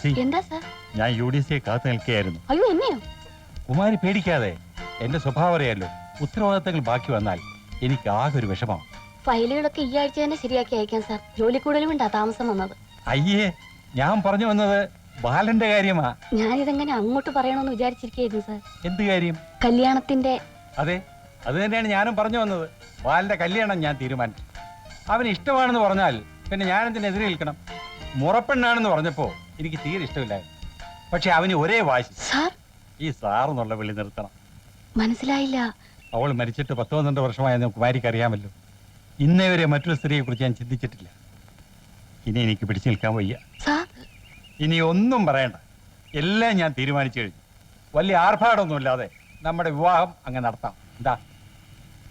തുളസി, എന്താ സാർ? ഞാൻ UDC കാത്തു നിൽക്കുകയായിരുന്നു. അയ്യോ, എന്നെയോ? കുമാരി പേടിക്കാതെ, എന്റെ സ്വഭാവം അറിയാലോ. ഉത്തരവാദിത്തങ്ങൾ ബാക്കി വന്നാൽ എനിക്ക് ആകെ ഒരു വിഷമം. ഫയലുകളൊക്കെ ഈ ആഴ്ച തന്നെ ശരിയാക്കി അയക്കാം സാർ. ജോലി കൂടുതലും ഉണ്ടാ താമസം വന്നത്. അയ്യേ, ഞാൻ പറഞ്ഞു വന്നത് ബാലന്റെ കാര്യമാ. ഞാനിതെങ്ങനെ അങ്ങോട്ട് പറയണമെന്ന് വിചാരിച്ചിരിക്കുന്നു സാർ. എന്ത് കാര്യം? കല്യാണത്തിന്റെ. അതെ, അത് തന്നെയാണ് ഞാനും പറഞ്ഞു വന്നത്. ബാലന്റെ കല്യാണം ഞാൻ തീരുമാനിച്ചു. അവന് ഇഷ്ടമാണെന്ന് പറഞ്ഞാൽ പിന്നെ ഞാനെന്തിനെതിരെ നിൽക്കണം? മുറപ്പെണ്ണാണെന്ന് പറഞ്ഞപ്പോ എനിക്ക് തീരെ ഇഷ്ടമില്ലായിരുന്നു. പക്ഷെ അവന് ഒരേ വാശി. സാർ, ഈ സാറെന്നുള്ള വിളി നിർത്തണം. മനസ്സിലായില്ല. അവൾ മരിച്ചിട്ട് 10-12 വർഷമായെന്ന് കുമാരിക്ക് അറിയാമല്ലോ. ഇന്നേ വരെ മറ്റൊരു സ്ത്രീയെ കുറിച്ച് ഞാൻ ചിന്തിച്ചിട്ടില്ല. ഇനി എനിക്ക് പിടിച്ചു നിൽക്കാൻ വയ്യ. ഇനി ഒന്നും പറയണ്ട, എല്ലാം ഞാൻ തീരുമാനിച്ചു കഴിഞ്ഞു. വലിയ ആർഭാടമൊന്നുമില്ലാതെ നമ്മുടെ വിവാഹം അങ്ങ് നടത്താം. എന്താ?